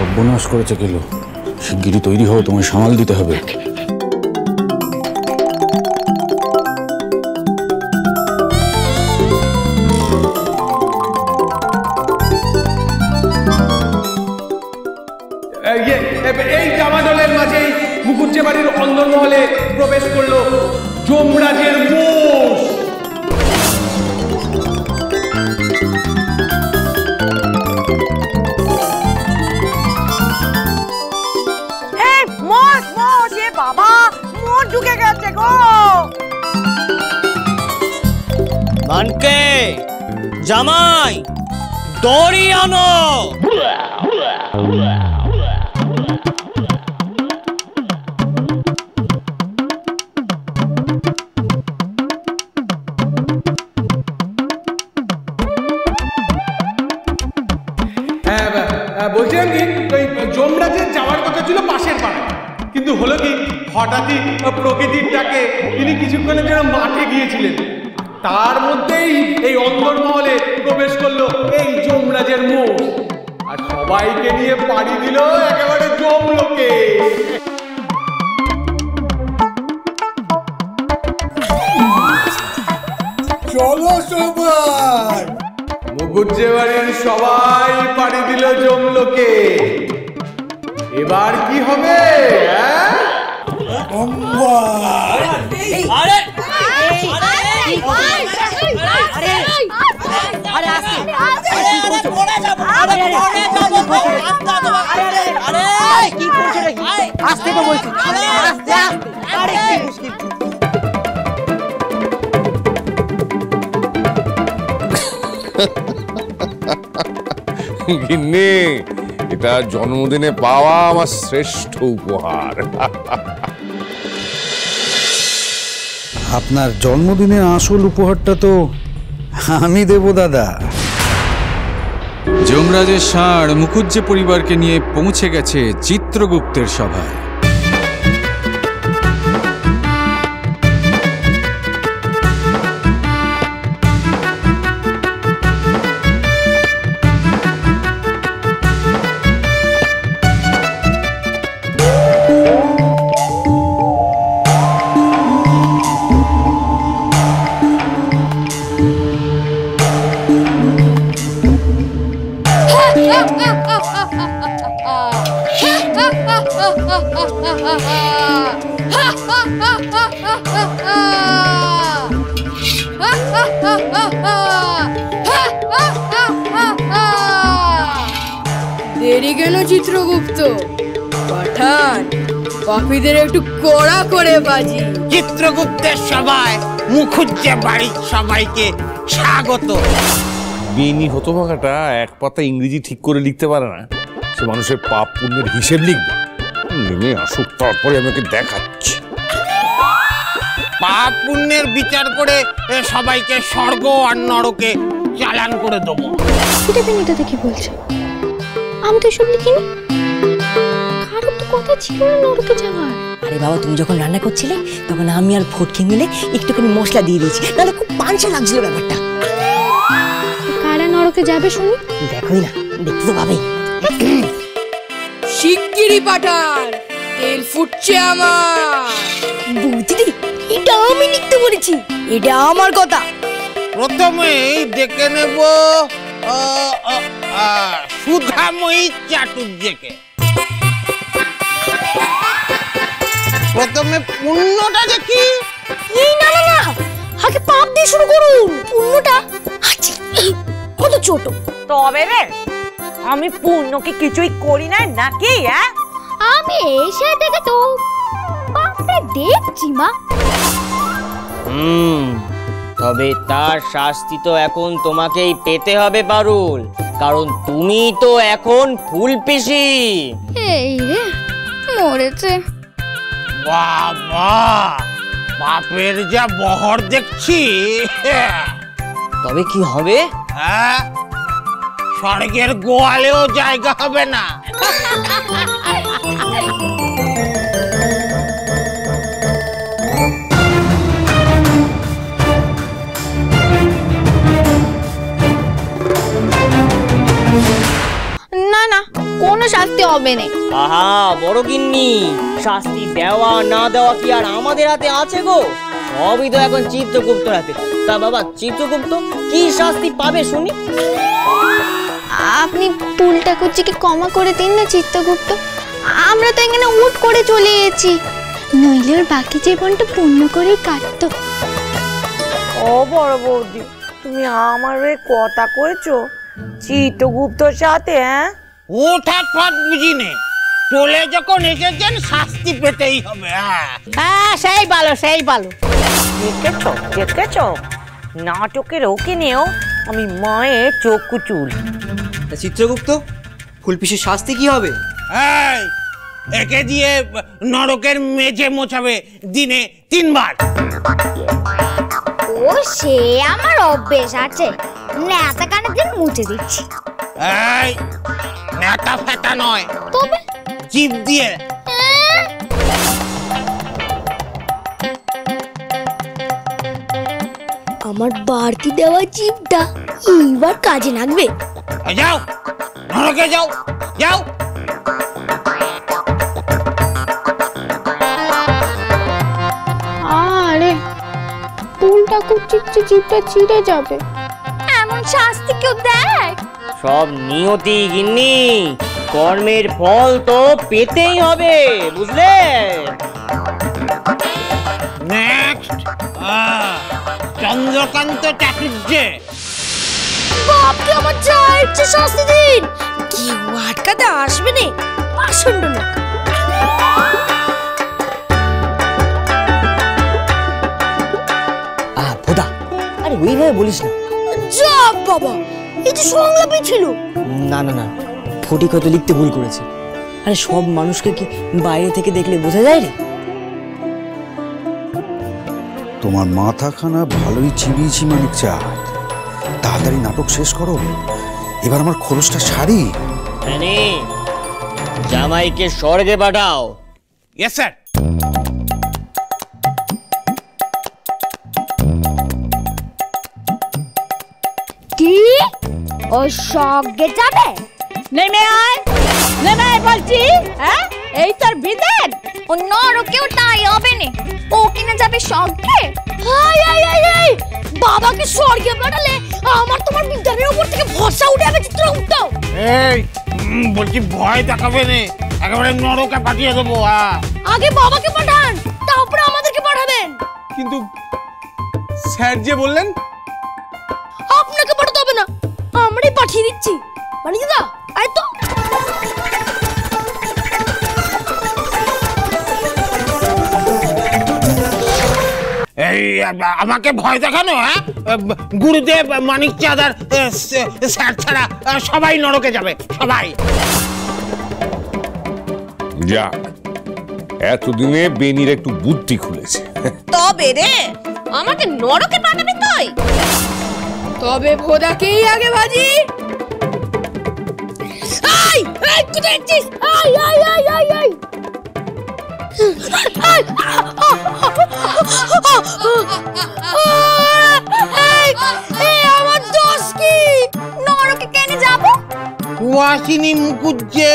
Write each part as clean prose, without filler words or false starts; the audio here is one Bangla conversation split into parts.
সর্বনাশ করেছে গেল। শিগগিরই তৈরি হও, তোমায় সামাল দিতে হবে। এই জামাদলের মাঝেই মুকুজ্জে বাড়ির অন্দরমহলে প্রবেশ করলো যমরাজের মোষ। বাবা মোর ঢুকে গেছে গো। মানকে জামাই দড়ি আনো। বলছিলাম কি, ওই যমরাজের যাওয়ার কথা ছিল পাশের পাড়ায়, কিন্তু হলো কি হঠাৎই প্রকৃতির ডাকে তিনি কিছুক্ষণের জন্য মাঠে গিয়েছিলেন। তার মধ্যেই এই অন্দরমহলে প্রবেশ করলো এই যমরাজের মোষ, আর সবাইকে নিয়ে পাড়ি দিল একেবারে যমলোকে। চলো সবাই, মুকুজ্জে বাড়ির সবাই পাড়ি দিল যমলোকে। এবার কি হবে? আসতে তো বলছি, গিন্নি, এটা জন্মদিনে পাওয়া আমার শ্রেষ্ঠ উপহার। আপনার জন্মদিনের আসল উপহারটা তো আমি দেব দাদা। যমরাজের ষাঁড় মুকুজ্জে পরিবারকে নিয়ে পৌঁছে গেছে চিত্রগুপ্তের সভায়। দেরি কেন চিত্রগুপ্ত? পাঠান পাপীদের একটু কড়া করে বাজি। চিত্রগুপ্তের সভায় মুকুজ্জে বাড়ির সবাইকে স্বাগত। বেনি হতভাগাটা এক পাতা ইংরেজি ঠিক করে লিখতে পারে না, সে মানুষের পাপ পুণ্যের হিসেব লিখবে। নেমে আসুক, তারপরে আমাকে দেখাচ্ছি। পাপ পুণ্যের বিচার করে সবাইকে স্বর্গ আর নরকে চালান করে দেবো। এটা বেনিটা দেখি বলছে, আমি তো এসব লিখিনি। কারোর তো কথা ছিল না নরকে যাওয়ার। আরে বাবা, তুমি যখন রান্না করছিলে তখন আমি আর ফটকে মিলে একটুখানি মশলা দিয়ে দিয়েছি, নাহলে খুব পাঞ্চে লাগছিল ব্যাপারটা। কারা নরকে যাবে শুনি? দেখোই না, দেখতে তো পাবেই। শিগগিরই পাঠান, তেল ফুটছে আমার। বুঝলি, এটা আমি লিখতে বলেছি, এটা আমার কথা। প্রথমেই দেখে নেব সুধাময়ী চাটুর্যকে। প্রথমে পুণ্যটা দেখি। এই না না না, আগে পাপ দিয়ে শুরু করুন। পুণ্যটা আচ্ছা কত ছোট। তবে রে, আমি পুণ্যকে কিছুই করি না নাকি? আমি এসে দেখে তো পাপটা দেখছি মা। তবে তার শাস্তি তো এখন তোমাকেই পেতে হবে পারুল, কারণ তুমি তো এখন ফুল পিসি। এই রে মরেছে। বাবা, বাপের যা বহর দেখছি। তবে কি হবে? স্বর্গের গোয়ালেও জায়গা হবে না। না না, কোন কোনো শাস্তি হবে না। আহা বড় গিন্নি, শাস্তি দেওয়া না দেওয়া কি আর আমাদের হাতে আছে গো? সবই তো এখন চিত্রগুপ্তর হাতে। তা বাবা চিত্রগুপ্ত কি শাস্তি পাবে শুনি? আপনি পুলটা কুচিকে ক্ষমা করে দিন না চিত্রগুপ্ত। আমরা তো এখানে উঠ করে চলে এসেছি, নইলে ওর বাকি জীবনটা পূর্ণ করে কাটতো। ও বড় বৌদি, তুমি আমার হয়ে কথা কইছো চিত্রগুপ্তর সাথে? হ্যাঁ, ওঠাৎ ফাট বুঝি নে, চলে যখন এসেছেন শাস্তি পেতেই হবে। হ্যাঁ সেই ভালো সেই ভালো। দেখেছো দেখেছো, নাটকের ওকে নিয়েও আমি মায়ের চক্ষু চুল। চিত্রগুপ্ত, ফুলপিসের শাস্তি কি হবে? এই, একে দিয়ে নরকের মেঝে মোছাবে দিনে 3 বার। ও সে আমার অভ্যেস আছে, নেতা কানে দিন মুছে দিচ্ছি। এই নেতা ফেটা নয়, তবে জিভ দিয়ে। আমার বাড়তি দেওয়া জিভটা এইবার কাজে লাগবে। যাও নরকে যাও যাও। আরে পুলটা কুচির জিভটা ছিঁড়ে যাবে, এমন শাস্তি কেউ দেয়? সব নিয়তি গিন্নি, কর্মের ফল তো পেতেই হবে, বুঝলে? নেক্সট চন্দ্রকান্ত চাটুর্যে। বাপকে আমার যা ইচ্ছে শাস্তি দিন, কেউ আটকাতে আসবে না। পাষণ্ড লোক। ভোদা, আরে ওইভাবে বলিস না। যা বাবা, এই যে সংলাপই ছিল। না না না, ফটিক হয়তো লিখতে ভুল করেছে। আরে সব মানুষকে কি বাইরে থেকে দেখলে বোঝা যায় রে? তোমার মাথাখানা ভালোই চিবিয়েছি মানিক চাঁদ। তাড়াতাড়ি নাটক শেষ করো, এবার আমার খরচটা সারি। জামাইকে স্বর্গে পাঠাও। Yes sir. কি ও স্বর্গে যাবে? নেমে আয় বলছি। হ্যাঁ, এই তোর বিধান। ও নরকেও তাই হবে না, ও কিনা যাবে স্বর্গে। বাবাকে স্বর্গে পাঠালে আমার তোমার বিদ্যানের উপর থেকে ভরসা উঠে যাবে চিত্রগুপ্ত। এই বলছি ভয় দেখাবে না, একেবারে নরকে পাঠিয়ে দেবো। আগে বাবাকে পাঠান, তারপরে আমাদেরকে পাঠাবেন। কিন্তু স্যার যে বললেন আপনাকে পাঠাতে হবে না, আমরাই পাঠিয়ে দিচ্ছি। মানে দাদা আয় তো। এই আমাকে ভয় দেখানো? হ্যাঁ, গুরুদেব, মানিক চাঁদ আর স্যার ছাড়া সবাই নরকে যাবে, সবাই। যাক, এতদিনে বেনির একটু বুদ্ধি খুলেছে। তবে রে, আমাকে নরকে পাঠাবে তুই? তবে ভোদাকেই আগে ভাজি। আই আই কি দেখছিস? I I I I I আমার দোষ কি? নরকে কেন যাব? কুয়াশিনী মুকুজ্জে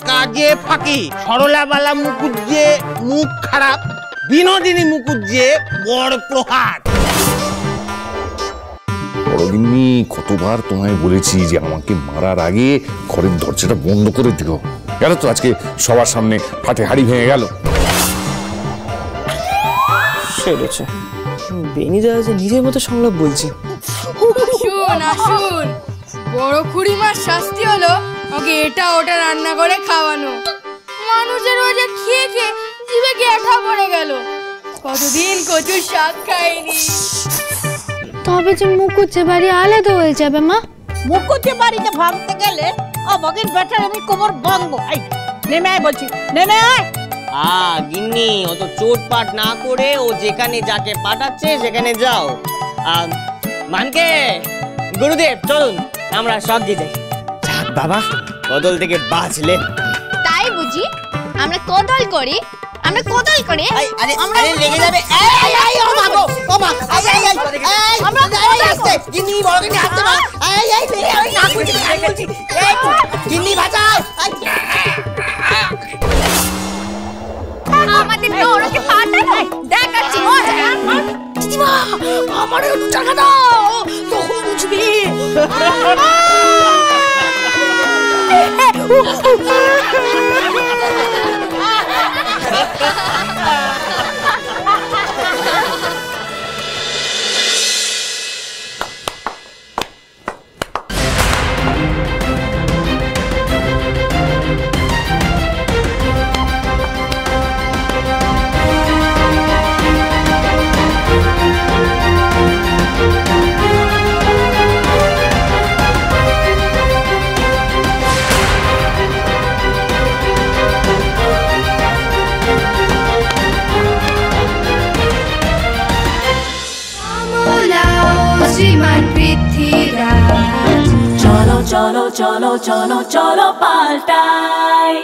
কাজে ফাঁকি, সরলাবালা মুকুজ্জে মুখ খারাপ, বিনোদিনী মুকুজ্জে বড় প্রহার। বড়গিন্নি, কতবার তোমায় বলেছি যে আমাকে মারার আগে ঘরের দরজাটা বন্ধ করে দিও। গেল তো আজকে সবার সামনে ফাটে হাড়ি ভেঙে গেল। সেরেছে, বেনি দাদা যে নিজের মতো সংলাপ বলছে। শুন আসুন, বড় খুড়িমার শাস্তি হলো ওকে এটা ওটা রান্না করে খাওয়ানো। মানুষের ওজে খেয়ে খেয়ে জিভে গ্যাঠা পড়ে গেল, কতদিন কচুর শাক খাইনি। তবে যে মুকুজ্জে বাড়ি আলাদা হয়ে যাবে মা। মুকুজ্জে বাড়িতে ভাঙতে গেলে আমাকে বেটার আমি কোমর ভাঙবো। নেমে আয় বলছি, নেমে আয়। গিন্নি, অত চোটপাট না করে ও যেখানে যাকে পাঠাচ্ছে সেখানে যাও। মানকে, গুরুদেব চলুন আমরা স্বর্গে যাই। বাবা, কদল থেকে বাঁচলে। তাই বুঝি? আমরা কদল করি, আমরা কদল করি। আমরা লেগে যাবে। এই এই ও মা গো, ও মা, এই এই এই আমরা আসছে গিন্নি, বড় গিন্নি আসছে। এই এই না বলছি, এই গিন্নি বাঁচাও। আমাকে 2 টাকা দাও, তখন বুঝবি। শ্রীমান পৃথ্বীরাজ, চলো চলো চলো চলো চলো পাল্টাই।